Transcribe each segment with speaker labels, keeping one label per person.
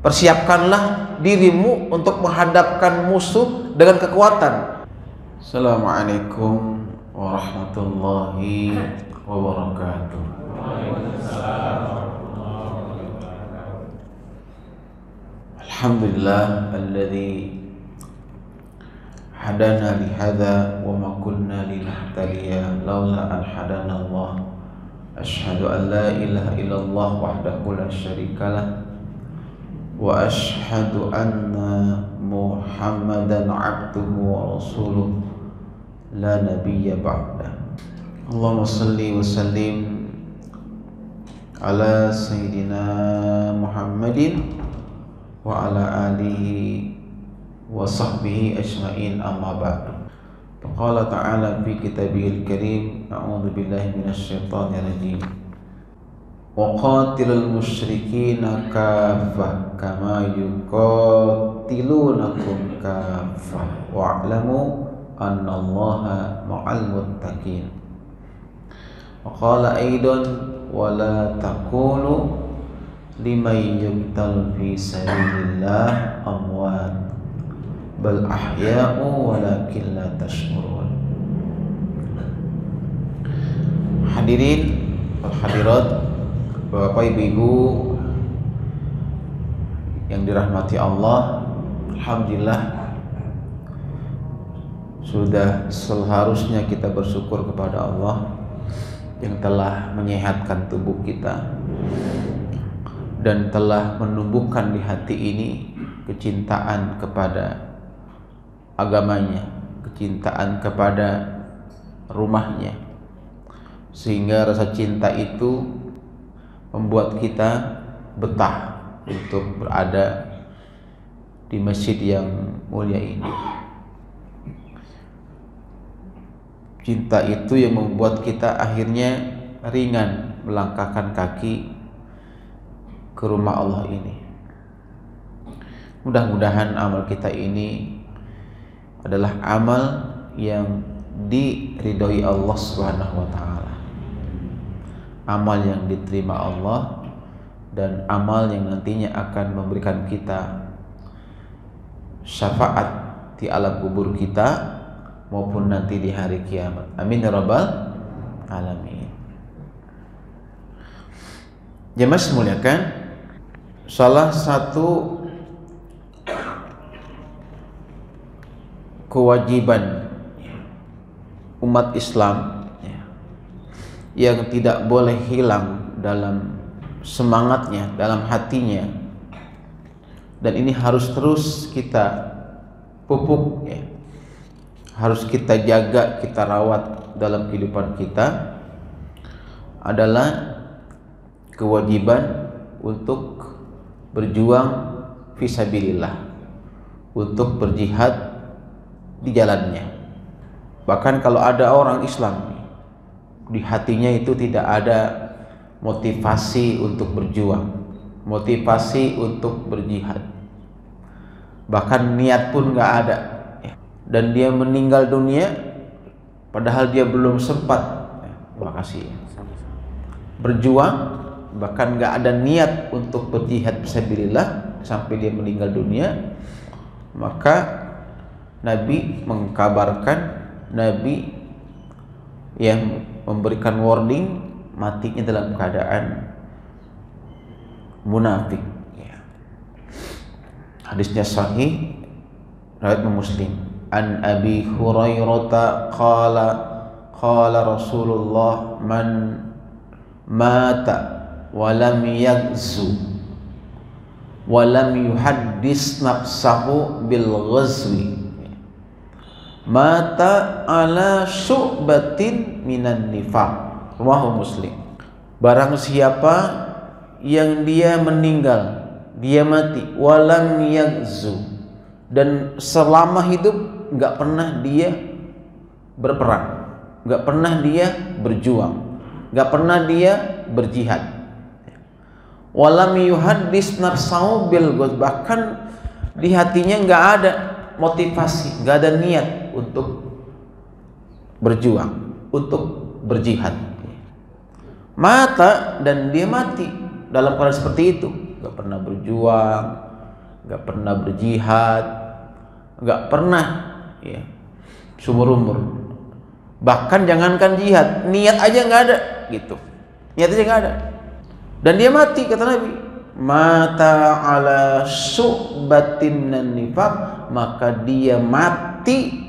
Speaker 1: Persiapkanlah dirimu untuk menghadapkan musuh dengan kekuatan. Assalamualaikum warahmatullahi wabarakatuh. Alhamdulillah alladzi hadana li hadza wa ma kunna linahtadiya laula an hadana Allah. Asyhadu an la ilaha illallah wahdahu la syarikalah wa asyhadu anna Muhammadan abduhu wa rasuluh la nabiyya ba'da. Allahumma salli wa sallim ala sayyidina Muhammadin wa ala alihi wa sahbihi ajma'in, amma ba'du. Faqala ta'ala fi kitabihil karim, a'udzu billahi minasy syaithanir rajim. Wa qatilul musyrikina kaffah kama yuqatilunakum kaffah wa'lamu annallaha ma'al muttaqin. Wa qala aidan wa la taqulu liman yuqtal fi sabilillah amwat bal ahya'u walakin la tash'urun. Hadirin wal hadirat, Bapak Ibu yang dirahmati Allah, alhamdulillah sudah seharusnya kita bersyukur kepada Allah yang telah menyehatkan tubuh kita dan telah menumbuhkan di hati ini kecintaan kepada agamanya, kecintaan kepada rumahnya, sehingga rasa cinta itu membuat kita betah untuk berada di masjid yang mulia ini. Cinta itu yang membuat kita akhirnya ringan melangkahkan kaki ke rumah Allah ini. Mudah-mudahan amal kita ini adalah amal yang diridhoi Allah Subhanahu wa taala. Amal yang diterima Allah dan amal yang nantinya akan memberikan kita syafaat di alam kubur kita maupun nanti di hari kiamat. Amin ya rabbal alamin. Jemaah semuliakan, salah satu kewajiban umat Islam yang tidak boleh hilang dalam semangatnya, dalam hatinya, dan ini harus terus kita pupuk, harus kita jaga, kita rawat dalam kehidupan kita, adalah kewajiban untuk berjuang fisabilillah, untuk berjihad di jalannya. Bahkan kalau ada orang Islam di hatinya itu tidak ada motivasi untuk berjuang, motivasi untuk berjihad, bahkan niat pun nggak ada, dan dia meninggal dunia padahal dia belum sempat berjuang, bahkan nggak ada niat untuk berjihad fisabilillah sampai dia meninggal dunia, maka Nabi mengkabarkan, Nabi yang memberikan warning matinya dalam keadaan munafik. Hadisnya sahih, riwayat Muslim. An Abi Hurairah qala qala Rasulullah man mata wa lam yaghzu wa lam yuhaddis nafsahu bil ghazwi mata ala syu'batin minan nifaq. Rawahu Muslim. Barang siapa yang dia meninggal, dia mati, walam yaghzu, dan selama hidup nggak pernah dia berperang, nggak pernah dia berjuang, nggak pernah dia berjihad, walam yuhaddis nafsahu bil ghazw, bahkan di hatinya nggak ada motivasi, nggak ada niat untuk berjuang, untuk berjihad, mata dan dia mati dalam keadaan seperti itu, nggak pernah berjuang, nggak pernah berjihad, nggak pernah, ya, seumur umur. Bahkan jangankan jihad, niat aja nggak ada, gitu. Niat aja nggak ada. Dan dia mati, kata Nabi, mata ala su'batin nifaq, maka dia mati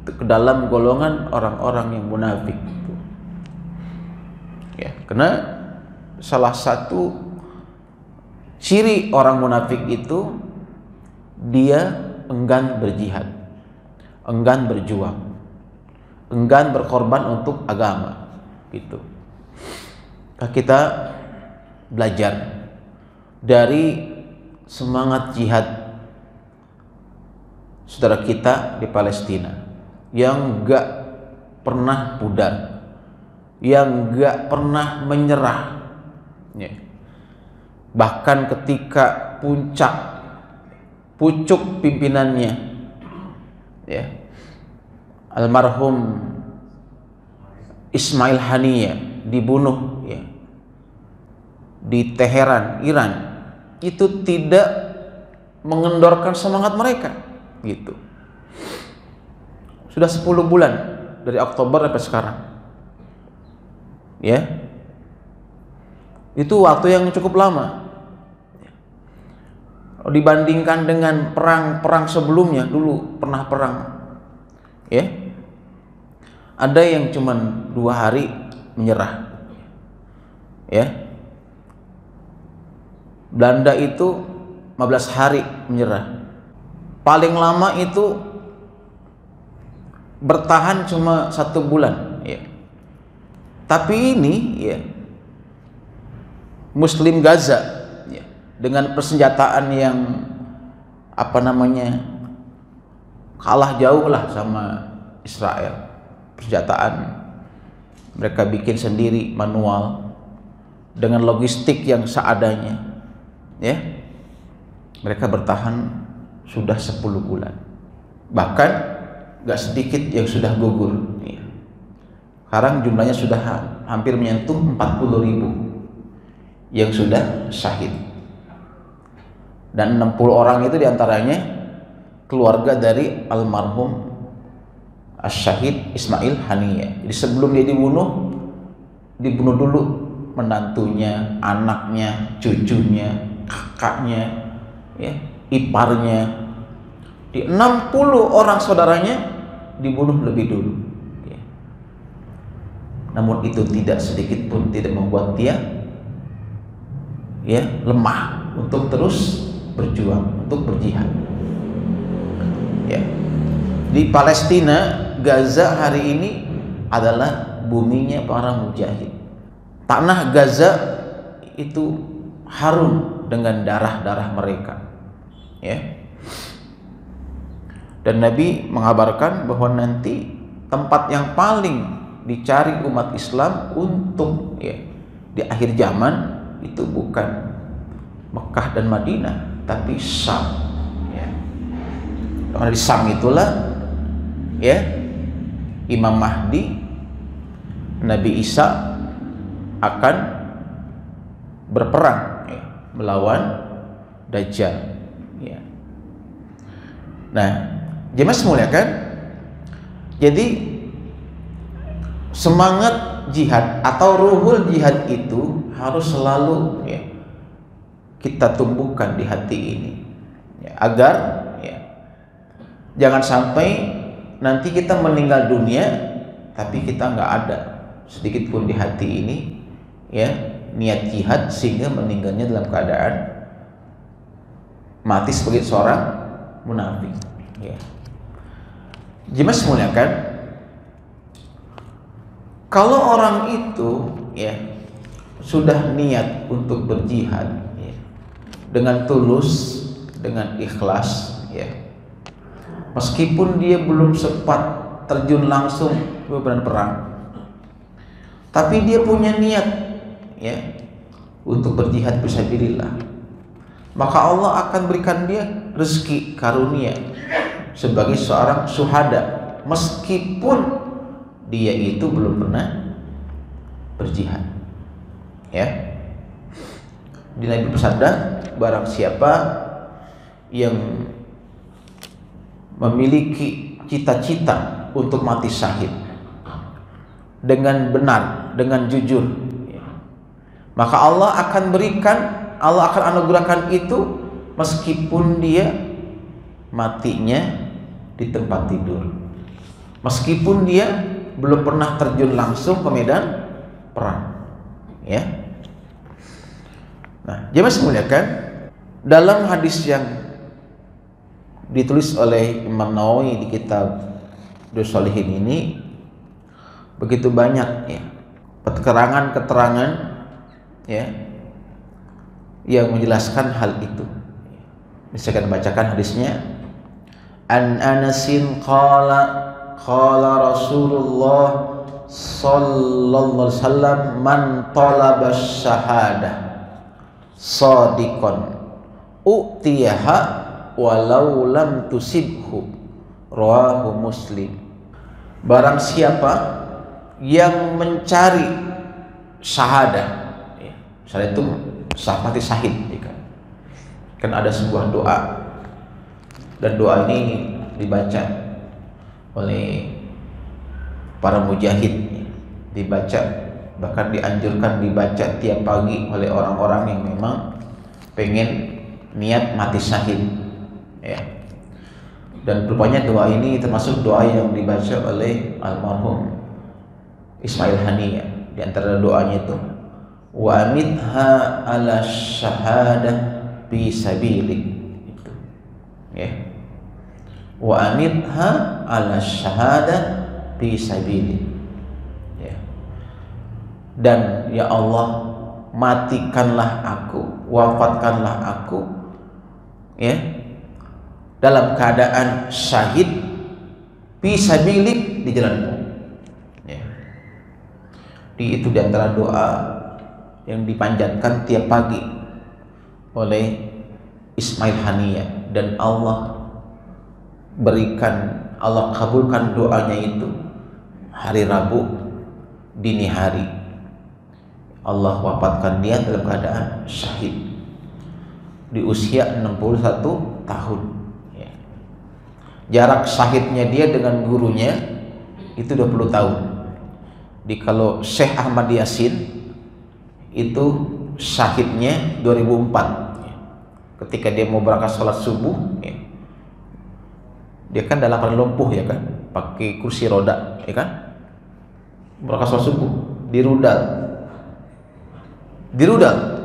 Speaker 1: ke dalam golongan orang-orang yang munafik. Ya, karena salah satu ciri orang munafik itu dia enggan berjihad, enggan berjuang, enggan berkorban untuk agama, gitu. Kita belajar dari semangat jihad saudara kita di Palestina yang gak pernah pudar, yang gak pernah menyerah, ya. Bahkan ketika pucuk pimpinannya, ya, almarhum Ismail Haniyah dibunuh, ya, di Teheran, Iran, itu tidak mengendorkan semangat mereka, gitu. Sudah 10 bulan dari Oktober sampai sekarang, ya, itu waktu yang cukup lama dibandingkan dengan perang-perang sebelumnya. Dulu pernah perang, ya, ada yang cuman 2 hari menyerah, ya. Belanda itu 15 hari menyerah. Paling lama itu bertahan cuma 1 bulan, ya. Tapi ini, ya, Muslim Gaza, ya, dengan persenjataan yang kalah jauh lah sama Israel. Persenjataan mereka bikin sendiri, manual, dengan logistik yang seadanya, ya. Mereka bertahan sudah 10 bulan. Bahkan gak sedikit yang sudah gugur, ya. Sekarang jumlahnya sudah hampir menyentuh 40.000 yang sudah syahid, dan 60 orang itu diantaranya keluarga dari almarhum Syahid Ismail Haniyah. Jadi sebelum dia dibunuh dulu menantunya, anaknya, cucunya, kakaknya, ya, iparnya. Di 60 orang saudaranya dibunuh lebih dulu, ya. Namun itu tidak sedikit pun tidak membuat dia, ya, lemah untuk terus berjuang, untuk berjihad, ya. Di Palestina, Gaza hari ini adalah buminya para mujahid. Tanah Gaza itu harum dengan darah-darah mereka, ya. Dan Nabi mengabarkan bahwa nanti tempat yang paling dicari umat Islam untuk, ya, di akhir zaman itu bukan Mekah dan Madinah, tapi Syam, ya. Karena di Syam itulah, ya, Imam Mahdi, Nabi Isa akan berperang, ya, melawan Dajjal, ya. Nah, jemaah semuliakan, jadi semangat jihad atau ruhul jihad itu harus selalu, ya, kita tumbuhkan di hati ini, ya, agar, ya, jangan sampai nanti kita meninggal dunia tapi kita nggak ada sedikit pun di hati ini, ya, niat jihad, sehingga meninggalnya dalam keadaan mati sebagai seorang munafik, ya. Jemaah semuliakan, kalau orang itu, ya, sudah niat untuk berjihad, ya, dengan tulus, dengan ikhlas, ya, meskipun dia belum sempat terjun langsung ke medan perang, tapi dia punya niat, ya, untuk berjihad fisabilillah, maka Allah akan berikan dia rezeki karunia sebagai seorang syuhada, meskipun dia itu belum pernah berjihad, ya. Di Nabi bersabda, barang siapa yang memiliki cita-cita untuk mati syahid dengan benar, dengan jujur, maka Allah akan berikan, Allah akan anugerahkan itu meskipun dia matinya di tempat tidur, meskipun dia belum pernah terjun langsung ke medan perang. Ya. Nah, jemaah sekalian, dalam hadis yang ditulis oleh Imam Nawawi di kitab Riyadhus Shalihin ini begitu banyak ya keterangan-keterangan ya yang menjelaskan hal itu. Bisa kita bacakan hadisnya. An Anasin qala Rasulullah sallallahu alaihi wasallam man talaba syahadah shadiqan u'tiyaha walau lam tusibhu, rawahu Muslim. Barang siapa yang mencari syahadah, ya, syahadah itu mati syahid, ya kan ada sebuah doa, dan doa ini dibaca oleh para mujahid, dibaca, bahkan dianjurkan dibaca tiap pagi oleh orang-orang yang memang pengen niat mati syahid, ya. Dan rupanya doa ini termasuk doa yang dibaca oleh almarhum Ismail Haniyah. Di antara doanya itu, wa amitha ala syahadah fi sabilik, itu ya, wa amitha ala syahadah fi sabilik, ya. Dan ya Allah, matikanlah aku, wafatkanlah aku, ya, dalam keadaan syahid fi sabilik, di jalanmu. Itu diantara doa yang dipanjatkan tiap pagi oleh Ismail Haniyah, dan Allah berikan, Allah kabulkan doanya itu hari Rabu dini hari. Allah wafatkan dia dalam keadaan syahid di usia 61 tahun. Jarak syahidnya dia dengan gurunya itu 20 tahun. Di kalau Syekh Ahmad Yasin itu syahidnya 2004, ketika dia mau berangkat sholat subuh, ya. Dia kan dalam keadaan lumpuh, ya kan, pakai kursi roda, ya kan, berangkat sholat subuh di rudal,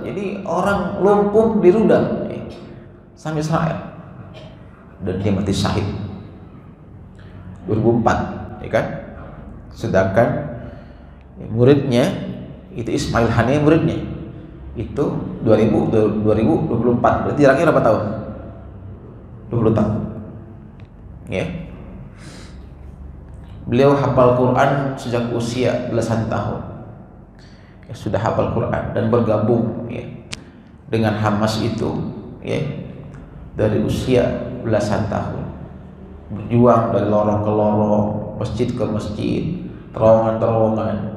Speaker 1: jadi orang lumpuh di rudal, ya, sampai Israel, dan dia mati syahid 2004, ya kan. Sedangkan muridnya itu Ismail Haniyah, muridnya itu 2024, berarti jaraknya berapa tahun? 20 tahun, ya. Beliau hafal Quran sejak usia belasan tahun, ya, sudah hafal Quran dan bergabung, ya, dengan Hamas itu, ya, dari usia belasan tahun, berjuang dari lorong ke lorong, masjid ke masjid, terowongan-terowongan.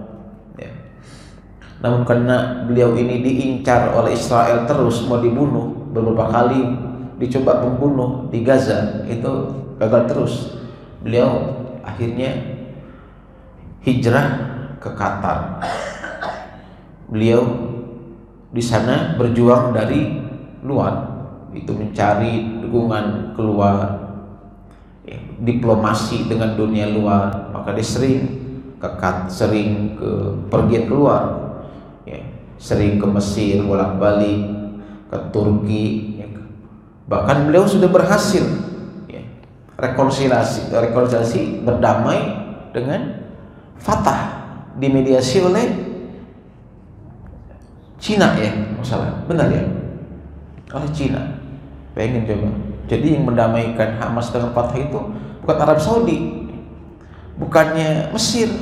Speaker 1: Namun karena beliau ini diincar oleh Israel terus, mau dibunuh, beberapa kali dicoba membunuh di Gaza, itu gagal terus. Beliau akhirnya hijrah ke Qatar. Beliau di sana berjuang dari luar, itu mencari dukungan keluar, ya, diplomasi dengan dunia luar. Maka dia sering ke pergian keluar, ya, sering ke Mesir, bolak-balik ke Turki, ya. Bahkan beliau sudah berhasil, ya, rekonsiliasi berdamai dengan Fatah, dimediasi oleh Cina, ya, masalah benar, ya, oleh Cina. Pengen coba. Jadi yang mendamaikan Hamas dengan Fatah itu bukan Arab Saudi, bukannya Mesir,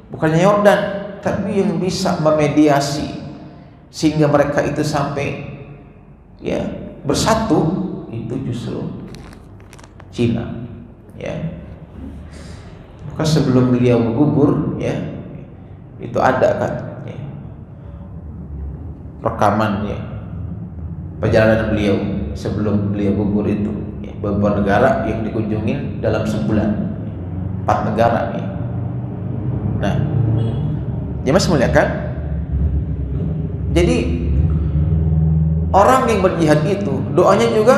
Speaker 1: bukannya Yordan, tapi yang bisa memediasi sehingga mereka itu sampai, ya, bersatu, itu justru Cina, ya. Maka sebelum beliau gugur, ya, itu ada kan, ya, rekaman, ya, perjalanan beliau sebelum beliau gugur itu, ya, beberapa negara yang dikunjungi dalam sebulan, 4 negara ya. Nah, jemaah semuliakan, jadi orang yang berjihad itu doanya juga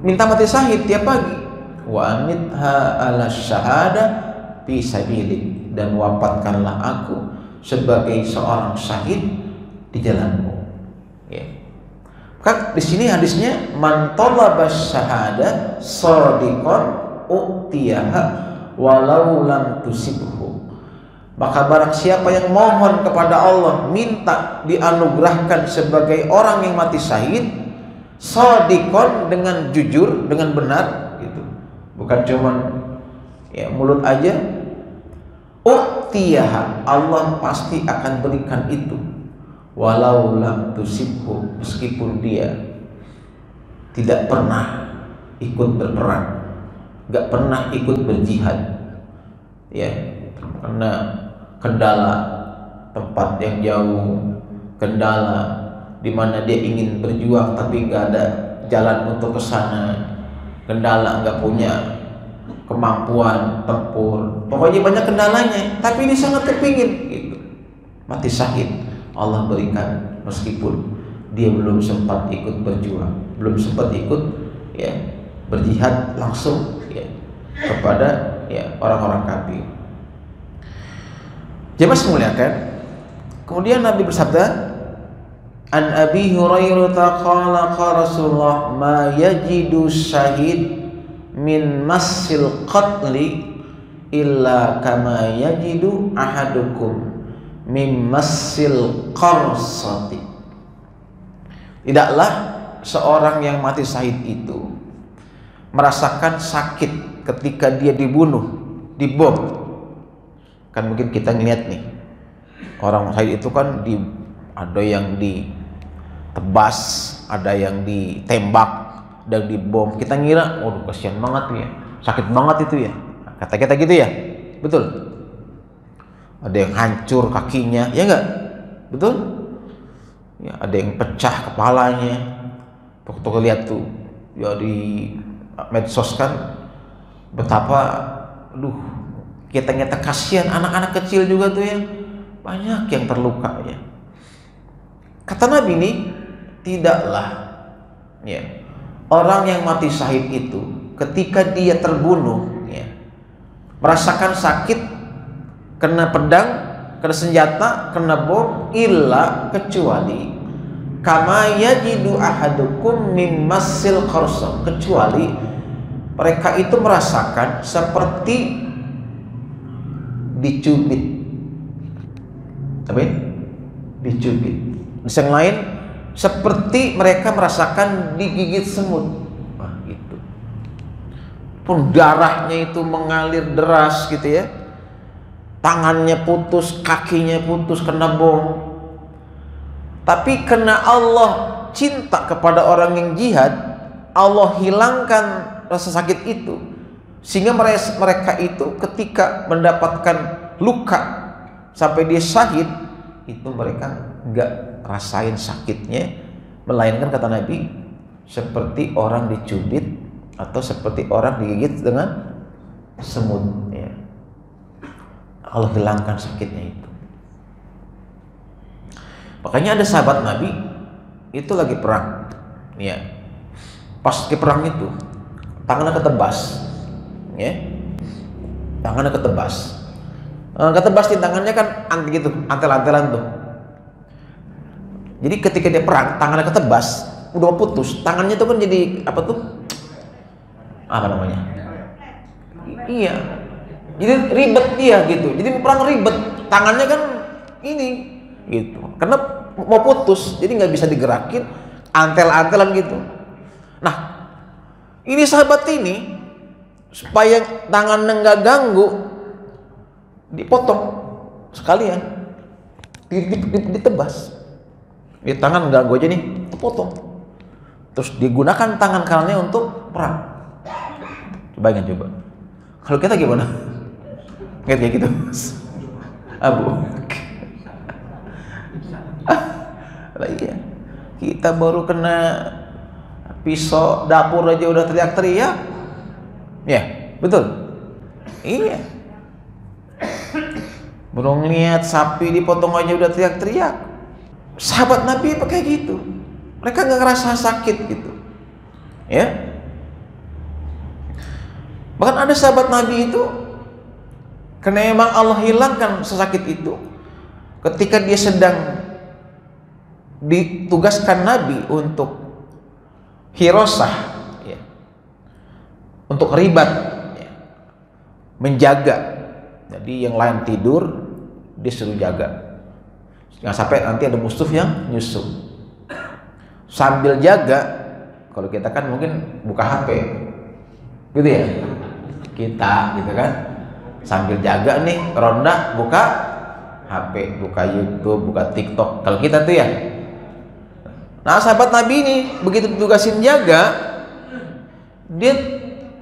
Speaker 1: minta mati syahid tiap pagi. Wa amitha ala syahada fi sabilik, dan wafatkanlah aku sebagai seorang syahid di jalanmu. Ya. Kan di sini hadisnya man talaba syahada shadiqan u'tiyaha walau lam tusibhu. Maka barang siapa yang mohon kepada Allah minta dianugerahkan sebagai orang yang mati syahid, shadiqan dengan jujur, dengan benar gitu. Bukan cuman ya mulut aja. U'tiyaha, Allah pasti akan berikan itu. Walau lam tusibhu, meskipun dia tidak pernah ikut berperang, gak pernah ikut berjihad, ya, karena kendala tempat yang jauh, kendala di mana dia ingin berjuang tapi gak ada jalan untuk ke sana, kendala gak punya kemampuan tempur, pokoknya banyak kendalanya, tapi ini sangat terpingin gitu, mati syahid. Allah berikan meskipun dia belum sempat ikut berjuang, belum sempat ikut ya berjihad langsung ya kepada ya orang-orang kafir. Jemaah semuliakan, kemudian Nabi bersabda, An Abi Hurairah qala qala Rasulullah ma yajidu syahid min masil qatli illa kama yajidu ahadukum mimmasil qarsati. Tidaklah seorang yang mati syahid itu merasakan sakit ketika dia dibunuh, dibom. Kan mungkin kita ngeliat nih, orang syahid itu kan ada yang ditebas, ada yang ditembak, ada yang dibom. Kita ngira, waduh kasihan banget ya, sakit banget itu ya. Kata kita gitu ya, betul. Ada yang hancur kakinya, ya enggak? Betul? Ya, ada yang pecah kepalanya. Waktu lihat tuh ya di medsos kan betapa kita nyata kasihan anak-anak kecil juga tuh ya. Banyak yang terluka ya. Kata Nabi ini, tidaklah ya orang yang mati syahid itu ketika dia terbunuh ya merasakan sakit kena pedang, kena senjata, kena bom, illa kecuali kama yajidu ahadukum mimmasil qarsam, kecuali mereka itu merasakan seperti dicubit. Apa ya? Dicubit. Yang lain seperti mereka merasakan digigit semut. Wah, gitu. Pun darahnya itu mengalir deras gitu ya. Tangannya putus, kakinya putus kena bom. Tapi karena Allah cinta kepada orang yang jihad, Allah hilangkan rasa sakit itu, sehingga mereka itu ketika mendapatkan luka sampai dia syahid, itu mereka enggak rasain sakitnya, melainkan kata Nabi seperti orang dicubit atau seperti orang digigit dengan semut ya. Allah hilangkan sakitnya itu. Makanya ada sahabat Nabi itu lagi perang, ya. Pas ke perang itu tangannya ketebas, ya. Tangannya ketebas. Ketebas di tangannya kan gitu, antel-antelan tuh. Jadi ketika dia perang, tangannya ketebas, udah putus, tangannya tuh kan jadi apa tuh? Apa namanya? Iya. Jadi ribet dia gitu. Jadi perang ribet, tangannya kan ini gitu. Karena mau putus, jadi nggak bisa digerakin, antel-antelan gitu. Nah, ini sahabat ini supaya tangannya nggak ganggu, dipotong sekalian, ditebas. Di tangan nggak ganggu aja nih, dipotong. Terus digunakan tangan kanannya untuk perang. Bayangin coba. Kalau kita gimana? Kayak gitu, Abu. Iya. Kita baru kena pisau dapur aja udah teriak-teriak. Ya, betul. Iya. Baru ngeliat sapi dipotong aja udah teriak-teriak. Sahabat Nabi pakai gitu. Mereka nggak ngerasa sakit gitu. Ya. Bahkan ada sahabat Nabi itu, karena memang Allah hilangkan sesakit itu, ketika dia sedang ditugaskan Nabi untuk hirosah, ya, untuk ribat, ya, menjaga. Jadi yang lain tidur, dia suruh jaga, jangan sampai nanti ada musuh yang nyusup. Sambil jaga, kalau kita kan mungkin buka HP, gitu ya, kita gitu kan, sambil jaga nih ronda, buka HP, buka YouTube, buka TikTok. Kalau kita tuh ya. Nah, sahabat Nabi ini begitu ditugasin jaga, dia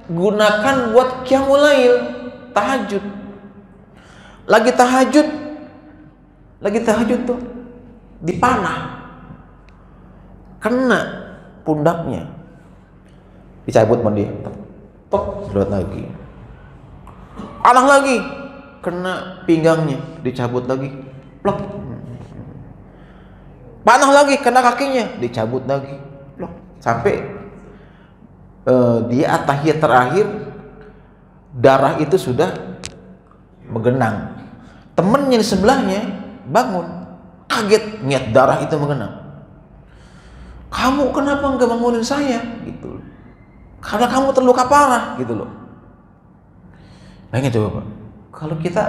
Speaker 1: gunakan buat qiyamul lail, tahajud. Lagi tahajud tuh dipanah, kena pundaknya, dicabut mandi, tok, lewat lagi, panah lagi, kena pinggangnya, dicabut lagi, plok. Panah lagi, kena kakinya, dicabut lagi, plok. Sampai dia tahiyat terakhir, darah itu sudah menggenang. Temennya di sebelahnya bangun, kaget niat darah itu menggenang. Kamu kenapa nggak bangunin saya? Gitu loh. Karena kamu terluka parah, gitu loh. Bayangin coba Pak, kalau kita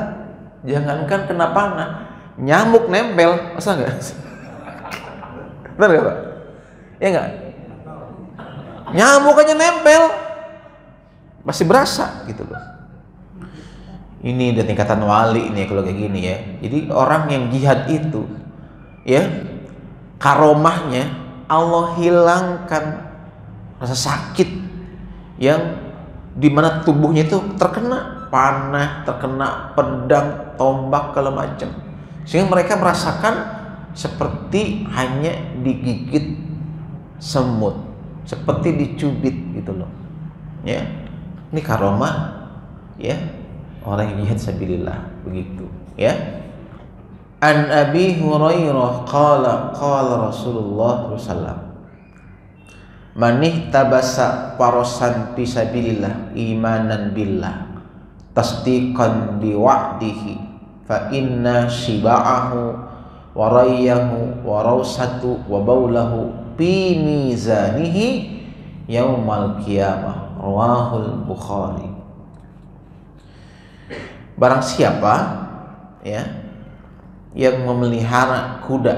Speaker 1: jangankan kena panah, nyamuk nempel, masa nggak? Benar gak Pak? Ya enggak? Nyamuk aja nempel, masih berasa gitu loh. Ini udah tingkatan wali nih kalau kayak gini ya. Jadi orang yang jihad itu, ya, karomahnya Allah hilangkan rasa sakit yang dimana tubuhnya itu terkena panah, terkena pedang, tombak, segala macam, sehingga mereka merasakan seperti hanya digigit semut, seperti dicubit gitu loh. Ya, ini karomah, ya, orang yang jihad sabilillah, begitu. Ya. An Abi Hurairah qala qala Rasulullah sallallahu alaihi wasallam, man ihtabasa farasan fi sabilillah imanan billah tasdiqan bi wa'dihi fa inna shiba'ahu wa rayyahu wa rawsatu wa baulahu fi mizanihi yaumal qiyamah, rawahul Bukhari. Barang siapa, ya, yang memelihara kuda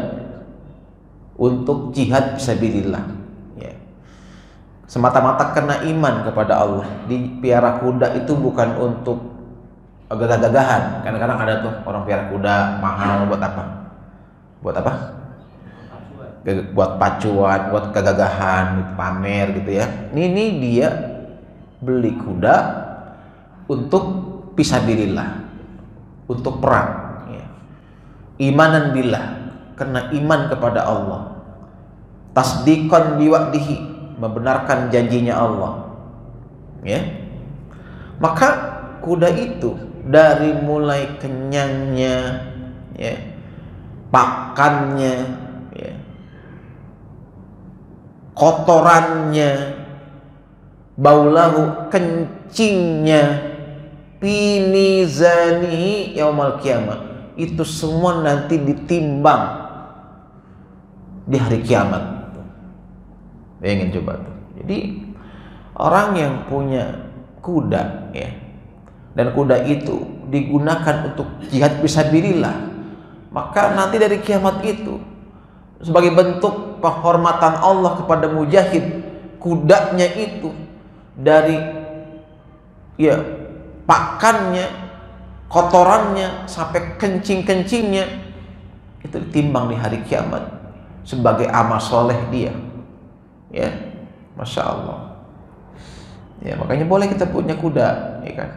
Speaker 1: untuk jihad fisabilillah, ya, semata-mata kena iman kepada Allah. Dipiara kuda itu bukan untuk gagah-gagahan. Kadang-kadang ada tuh orang piara kuda mahal, buat apa? Buat apa? Buat pacuan, buat kegagahan, pamer gitu ya. Ini dia beli kuda untuk fisabilillah, untuk perang, ya. Imanan billah, karena iman kepada Allah. Tasdiqan biwa'dihi, membenarkan janjinya Allah, ya. Maka kuda itu dari mulai kenyangnya, ya, pakannya, ya, kotorannya, baulahu, kencingnya, pinizani yaumal kiamat, itu semua nanti ditimbang di hari kiamat. Bayangin coba tuh. Jadi orang yang punya kuda, ya, dan kuda itu digunakan untuk jihad fisabilillah, maka nanti dari kiamat itu sebagai bentuk penghormatan Allah kepada mujahid, kudanya itu dari, ya, pakannya, kotorannya sampai kencing-kencingnya itu ditimbang di hari kiamat sebagai amal soleh dia, ya. Masya Allah, ya. Makanya boleh kita punya kuda, ya kan,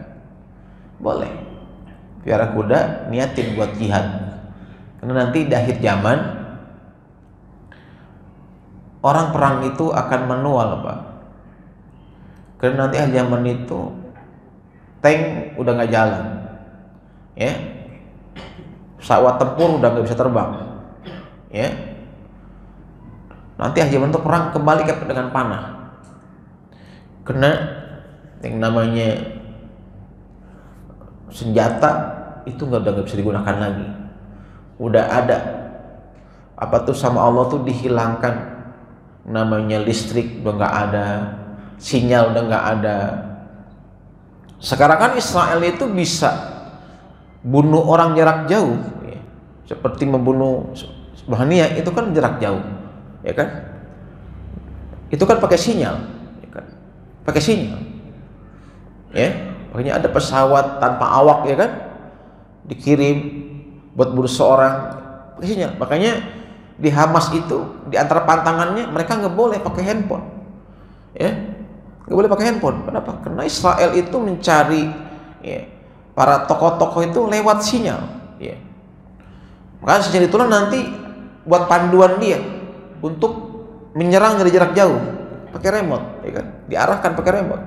Speaker 1: boleh piara kuda, niatin buat jihad. Karena nanti di akhir zaman orang perang itu akan manual, Pak. Karena nanti akhir zaman itu tank udah nggak jalan, ya. Pesawat tempur udah nggak bisa terbang, ya. Nanti akhir zaman itu perang kembali dengan panah. Karena yang namanya senjata itu udah nggak bisa digunakan lagi. Udah ada apa tuh sama Allah tuh dihilangkan, namanya listrik udah nggak ada, sinyal udah nggak ada. Sekarang kan Israel itu bisa bunuh orang jarak jauh, ya. Seperti membunuh Bahania itu kan jarak jauh, ya kan? Itu kan pakai sinyal, ya kan? Pakai sinyal, ya. Makanya ada pesawat tanpa awak, ya kan? Dikirim buat bunuh seorang pakai sinyal. Makanya di Hamas itu di antara pantangannya mereka nggak boleh pakai handphone, ya. Nggak boleh pakai handphone. Kenapa? Karena Israel itu mencari, ya, para tokoh-tokoh itu lewat sinyal, ya. Maka sinyal itulah nanti buat panduan dia untuk menyerang dari jarak jauh pakai remote, ya kan? Diarahkan pakai remote.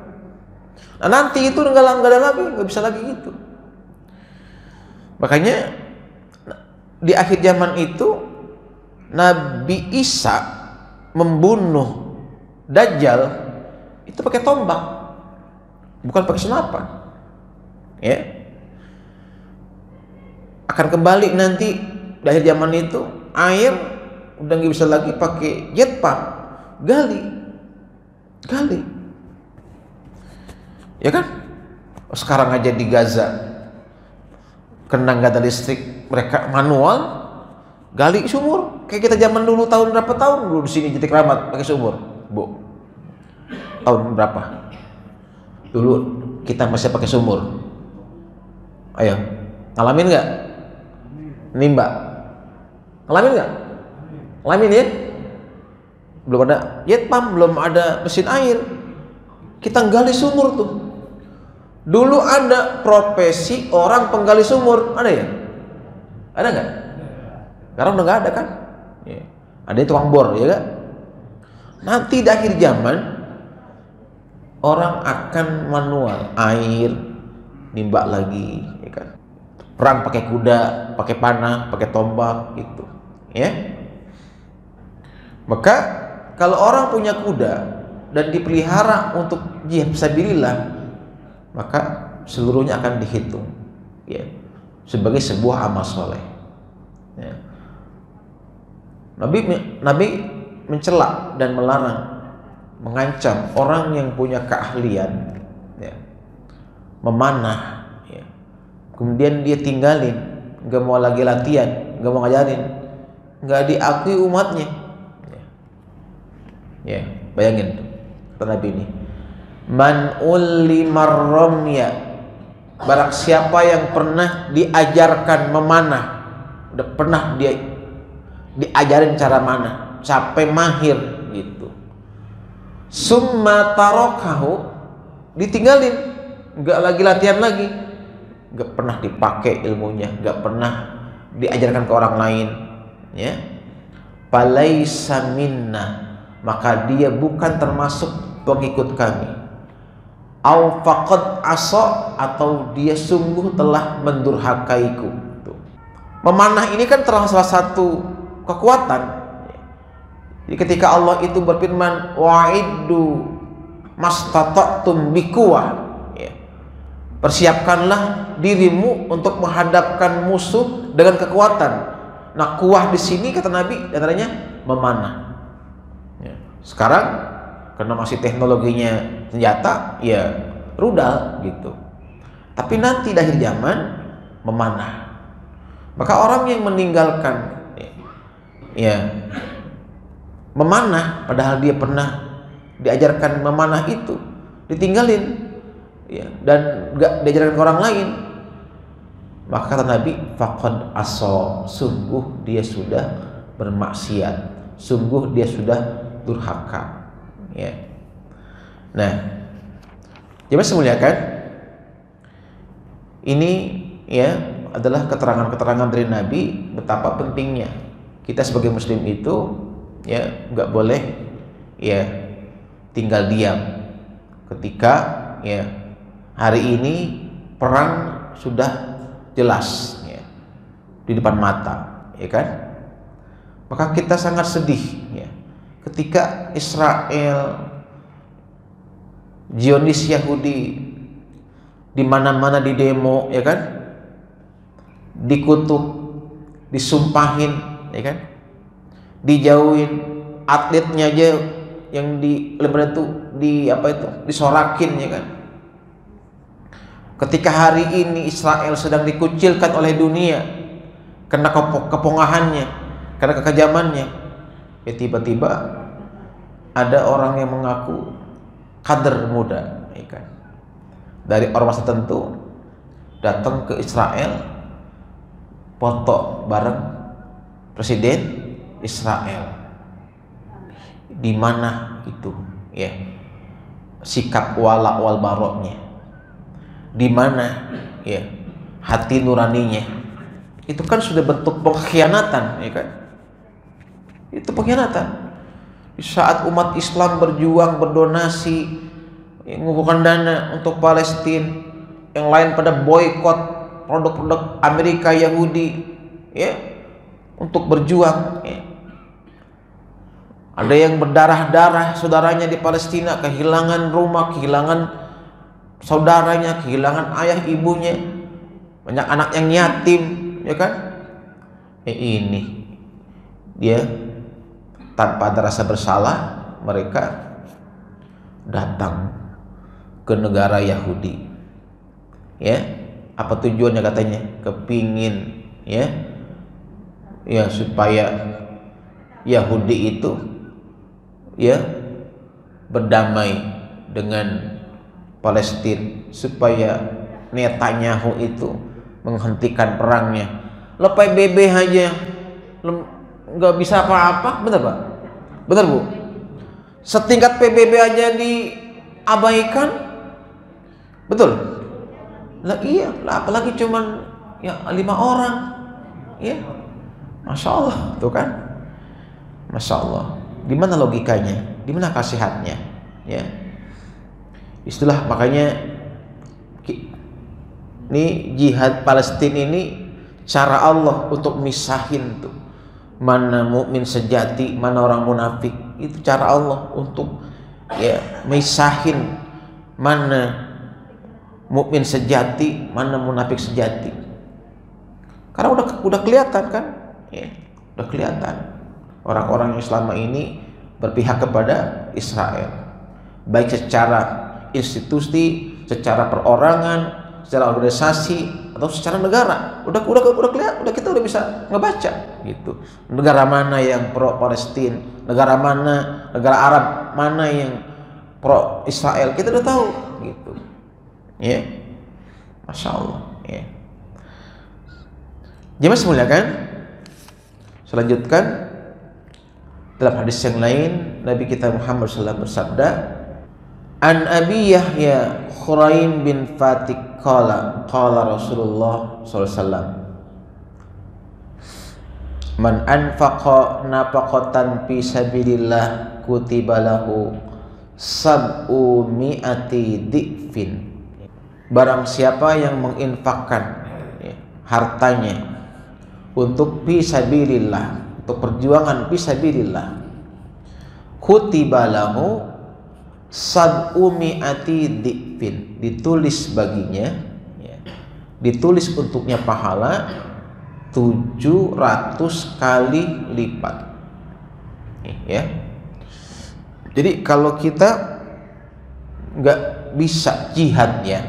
Speaker 1: Nah nanti itu nggak ada lagi, nggak bisa lagi gitu. Makanya di akhir zaman itu Nabi Isa membunuh Dajjal itu pakai tombak, bukan pakai senapan, ya. Akan kembali nanti di akhir zaman itu air udah nggak bisa lagi pakai jet pump, gali, ya kan? Sekarang aja di Gaza kena nggak ada listrik, mereka manual gali sumur. Kayak kita zaman dulu, tahun berapa tahun dulu di sini Titik Rahmat pakai sumur, Bu? Tahun berapa? Dulu kita masih pakai sumur. Ayo, ngalamin nggak? Nimba, ngalamin nggak? Ngalamin ya? Belum ada jet pump, belum ada mesin air. Kita gali sumur tuh. Dulu ada profesi orang penggali sumur, ada ya? Ada nggak? Sekarang udah nggak ada kan? Ya. Ada tukang bor, ya kan? Nanti di akhir zaman orang akan manual, air nimba lagi, ya kan? Perang pakai kuda, pakai panah, pakai tombak, gitu, ya. Maka kalau orang punya kuda dan dipelihara untuk jihad fisabilillah, maka seluruhnya akan dihitung, ya, sebagai sebuah amal soleh. Ya. Nabi mencela dan melarang, mengancam orang yang punya keahlian, ya, memanah, ya, kemudian dia tinggalin, nggak mau lagi latihan, nggak mau ngajarin, nggak diakui umatnya, ya. Bayangin kata Nabi ini, man ullimar ramya, barang siapa yang pernah diajarkan memanah, udah pernah dia diajarin cara mana sampai mahir gitu, summa tarakahu, ditinggalin, nggak lagi latihan lagi, nggak pernah dipakai ilmunya, nggak pernah diajarkan ke orang lain, ya, falaisa minna, maka dia bukan termasuk pengikut kami. Au faqad asa, atau dia sungguh telah mendurhakaiku. Memanah ini kan termasuk salah satu kekuatan. Jadi ketika Allah itu berfirman wa'iddu mastata'tum biquwah, ya, persiapkanlah dirimu untuk menghadapkan musuh dengan kekuatan. Nah, kuwah di sini kata Nabi antaranya memanah. Ya. Sekarang karena masih teknologinya senjata, ya rudal gitu. Tapi nanti di akhir zaman memanah. Maka orang yang meninggalkan, ya, memanah padahal dia pernah diajarkan memanah itu, ditinggalin, ya, dan gak diajarkan ke orang lain, maka kata Nabi faqad asa, sungguh dia sudah bermaksiat, sungguh dia sudah durhaka, ya. Nah, jemaah semuliakan, ini, ya, adalah keterangan-keterangan dari Nabi betapa pentingnya kita sebagai muslim itu, ya nggak boleh ya tinggal diam ketika ya hari ini perang sudah jelas ya di depan mata, ya kan? Maka kita sangat sedih ya ketika Israel, Zionis Yahudi di mana-mana di demo, ya kan? Dikutuk, disumpahin, ya kan? Dijauhin, atletnya aja yang di lebaran itu disorakin, ya kan? Ketika hari ini Israel sedang dikucilkan oleh dunia karena kepongahannya, karena kekejamannya, ya tiba-tiba ada orang yang mengaku kader muda, ya kan? Dari ormas tertentu datang ke Israel, foto bareng presiden Israel. Di mana itu ya sikap wala wal baroknya, di mana ya hati nuraninya? Itu kan sudah bentuk pengkhianatan, ya kan? Itu pengkhianatan. Di saat umat Islam berjuang, berdonasi, mengumpulkan dana untuk Palestina, yang lain pada boykot produk-produk Amerika Yahudi, ya, untuk berjuang. Ya. Ada yang berdarah-darah saudaranya di Palestina, kehilangan rumah, kehilangan saudaranya, kehilangan ayah ibunya, banyak anak yang yatim, ya kan? Ini dia tanpa ada rasa bersalah, mereka datang ke negara Yahudi, ya. Apa tujuannya katanya? Kepingin ya supaya Yahudi itu ya berdamai dengan Palestina, supaya Netanyahu itu menghentikan perangnya. Lo PBB aja nggak bisa apa-apa, bener Pak? Bener Bu? Setingkat PBB aja diabaikan, betul? Lah iya, lah apalagi cuman ya 5 orang, ya, Masya Allah, tuh kan? Masya Allah. Di mana logikanya? Di mana kasihatnya? Ya. Istilah makanya ini jihad Palestina ini cara Allah untuk misahin tuh mana mukmin sejati, mana orang munafik. Itu cara Allah untuk ya misahin mana mukmin sejati, mana munafik sejati. Karena udah kelihatan kan? Ya, udah kelihatan. Orang-orang yang selama ini berpihak kepada Israel, baik secara institusi, secara perorangan, secara organisasi, atau secara negara. Udah kelihatan, kita udah bisa ngebaca gitu. Negara mana yang pro Palestina, negara mana, negara Arab mana yang pro Israel, kita udah tahu gitu. Ya, Masya Allah. Ya. Jemaah semuliakan, selanjutkan dalam hadis yang lain Nabi kita Muhammad SAW bersabda, An Abi Yahya Khuraim bin Fatik qala Rasulullah SAW, Man anfaqa nafaqatan fi sabilillah kutiba lahu sab'u mi'ati di'fin. Barang siapa yang menginfakkan hartanya untuk fi sabilillah, untuk perjuangan fi sabilillah, kutiba lahu sab'u mi'ati di'fin, ditulis baginya ya, ditulis untuknya pahala 700 kali lipat ya. Jadi kalau kita nggak bisa jihad ya,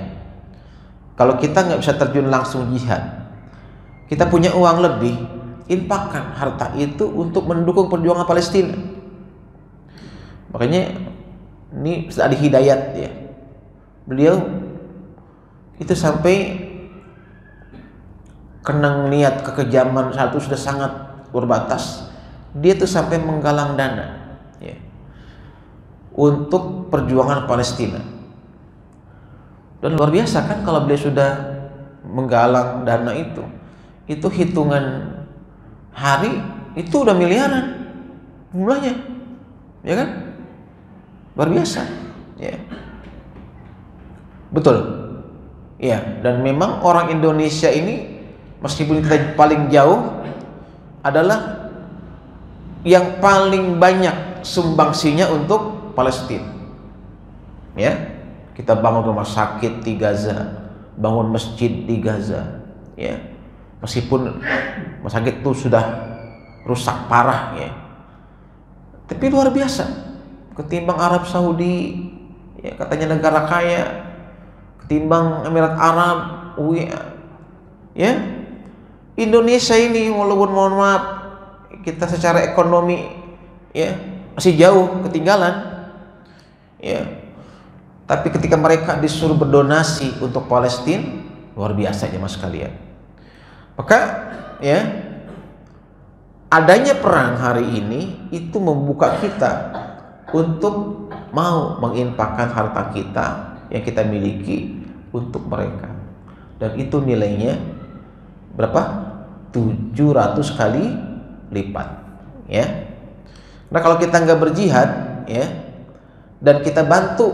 Speaker 1: kalau kita nggak bisa terjun langsung jihad, kita punya uang lebih, infakkan harta itu untuk mendukung perjuangan Palestina. Makanya ini Ustaz Adi Hidayat ya, beliau itu sampai kenang niat kekejaman saat itu sudah sangat berbatas. Dia tuh sampai menggalang dana ya, untuk perjuangan Palestina. Dan luar biasa kan kalau beliau sudah menggalang dana itu hitungan hari itu udah miliaran jumlahnya, ya kan? Luar biasa, ya. Betul, ya. Dan memang orang Indonesia ini meskipun kita paling jauh adalah yang paling banyak sumbangsinya untuk Palestina, ya. Kita bangun rumah sakit di Gaza, bangun masjid di Gaza, ya. Meskipun rumah sakit itu sudah rusak parah, ya, tapi luar biasa ketimbang Arab Saudi, ya, katanya negara kaya, ketimbang Emirat Arab, ya. Indonesia ini walaupun mohon maaf kita secara ekonomi, ya, masih jauh ketinggalan, ya, tapi ketika mereka disuruh berdonasi untuk Palestina, luar biasa jemaah sekalian. Maka, ya, adanya perang hari ini itu membuka kita untuk mau menginfakkan harta kita yang kita miliki untuk mereka, dan itu nilainya berapa? 700 kali lipat, ya. Nah, kalau kita nggak berjihad, ya, dan kita bantu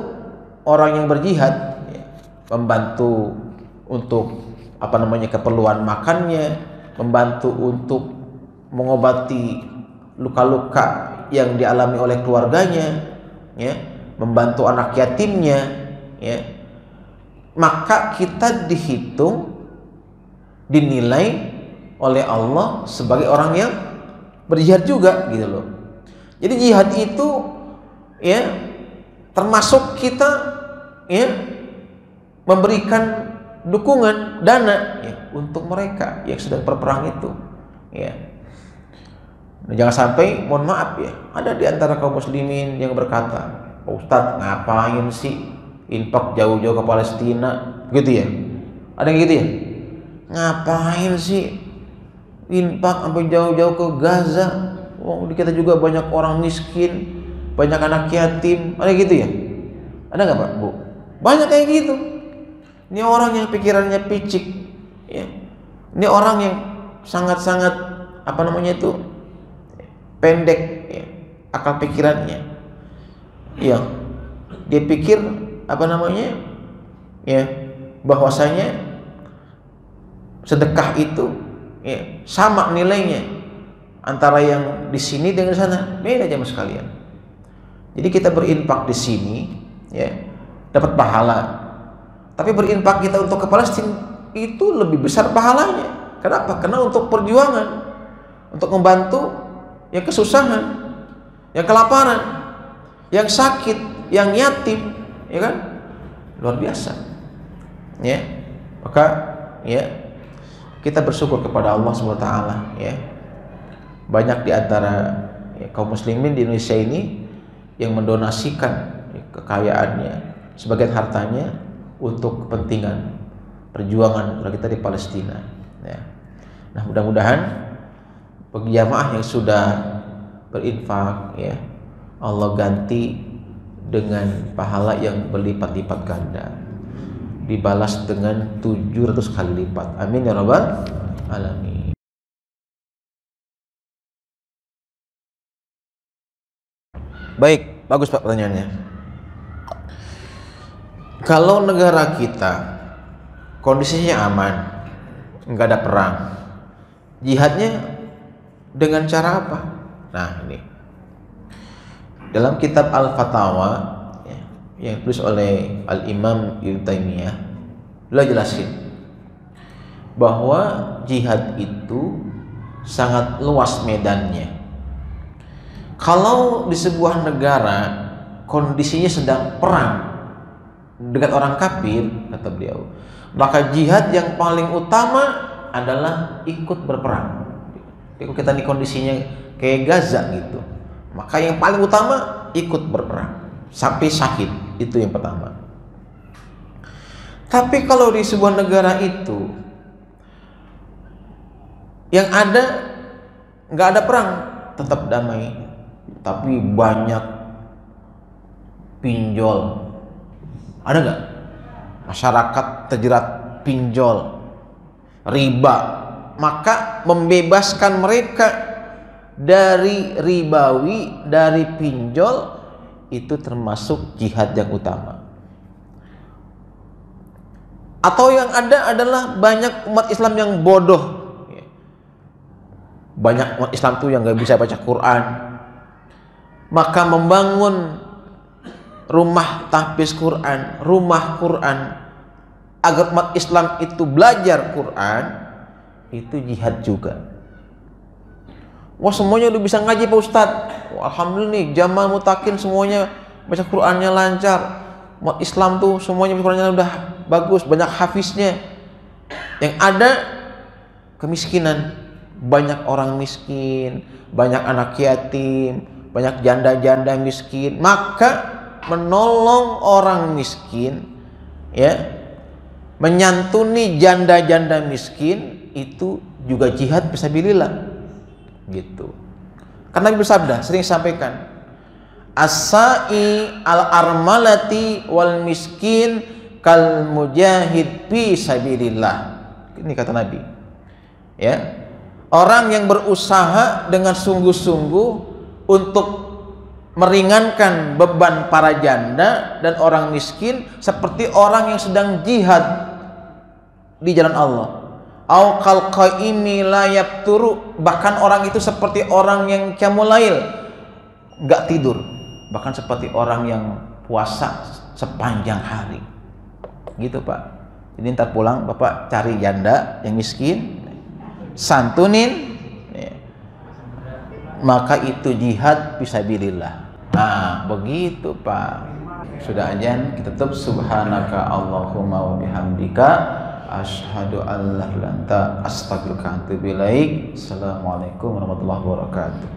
Speaker 1: orang yang berjihad, ya, membantu untuk keperluan makannya, membantu untuk mengobati luka-luka yang dialami oleh keluarganya, ya, membantu anak yatimnya, ya, maka kita dihitung, dinilai oleh Allah sebagai orang yang berjihad juga, gitu loh. Jadi jihad itu, ya, termasuk kita, ya, memberikan dukungan dana, ya, untuk mereka yang sedang berperang itu, ya. Nah, jangan sampai, mohon maaf, ya, ada di antara kaum muslimin yang berkata, Pak Ustadz, ngapain sih infak jauh-jauh ke Palestina, gitu ya? Ada yang gitu ya? Ngapain sih infak sampai jauh-jauh ke Gaza? Oh, di kita juga banyak orang miskin, banyak anak yatim, ada gitu ya? Ada nggak Pak, Bu? Banyak kayak gitu. Ini orang yang pikirannya picik, ya. Ini orang yang sangat-sangat pendek, ya, akal pikirannya. Ya, dia pikir ya, bahwasanya sedekah itu, ya, sama nilainya antara yang di sini dengan sana, beda jemaah sekalian. Jadi kita berinfak di sini, ya, dapat pahala. Tapi berinfak kita untuk ke Palestina itu lebih besar pahalanya. Kenapa? Karena untuk perjuangan, untuk membantu yang kesusahan, yang kelaparan, yang sakit, yang yatim, ya kan? Luar biasa. Ya. Maka, ya, kita bersyukur kepada Allah SWT, ya. Banyak di antara, ya, kaum muslimin di Indonesia ini yang mendonasikan, ya, kekayaannya, sebagian hartanya untuk kepentingan perjuangan kita di Palestina, ya. Nah, mudah-mudahan bagi jamaah yang sudah berinfak, ya, Allah ganti dengan pahala yang berlipat-lipat ganda, dibalas dengan 700 kali lipat. Amin ya rabbal alamin. Baik, bagus Pak pertanyaannya. Kalau negara kita kondisinya aman, nggak ada perang, jihadnya dengan cara apa? Nah, ini dalam kitab Al-Fatawa, ya, yang ditulis oleh Al-Imam Ibnu Taimiyah, beliau jelasin bahwa jihad itu sangat luas medannya. Kalau di sebuah negara kondisinya sedang perang dengan orang kafir, kata beliau, maka jihad yang paling utama adalah ikut berperang. Kalau kita di kondisinya kayak Gaza gitu, maka yang paling utama ikut berperang sampai syahid, itu yang pertama. Tapi kalau di sebuah negara itu yang ada nggak ada perang, tetap damai, tapi banyak pinjol, ada nggak? Masyarakat terjerat pinjol, riba, maka membebaskan mereka dari ribawi, dari pinjol, itu termasuk jihad yang utama. Atau yang ada adalah banyak umat Islam yang bodoh. Banyak umat Islam tuh yang gak bisa baca Quran, maka membangun rumah tahfiz Quran, rumah Quran, agar umat Islam itu belajar Quran, itu jihad juga. Wah, semuanya udah bisa ngaji Pak Ustadz. Wah, alhamdulillah nih, Jamal Mutakin semuanya baca Qurannya lancar. Umat Islam tuh semuanya baca Qurannya udah bagus, banyak hafiznya. Yang ada kemiskinan, banyak orang miskin, banyak anak yatim, banyak janda-janda miskin. Maka menolong orang miskin, ya, menyantuni janda-janda miskin, itu juga jihad fisabilillah, gitu. Karena Nabi bersabda, sering sampaikan, as-sa'i al-armalati wal miskin kal mujahid fi sabilillah. Ini kata Nabi. Ya. Orang yang berusaha dengan sungguh-sungguh untuk meringankan beban para janda dan orang miskin seperti orang yang sedang jihad di jalan Allah. Au kal qaimi la yafturu, bahkan orang itu seperti orang yang qiyamulail, enggak tidur, bahkan seperti orang yang puasa sepanjang hari. Gitu, Pak. Jadi ntar pulang Bapak cari janda yang miskin, santunin, ya, maka itu jihad fisabilillah. Nah, begitu Pak. Sudah azan, kita tutup. Subhanaka Allahumma wa bihamdika asyhadu an la ilaha illa anta astaghfiruka wa atubu ilaik. Assalamualaikum warahmatullahi wabarakatuh.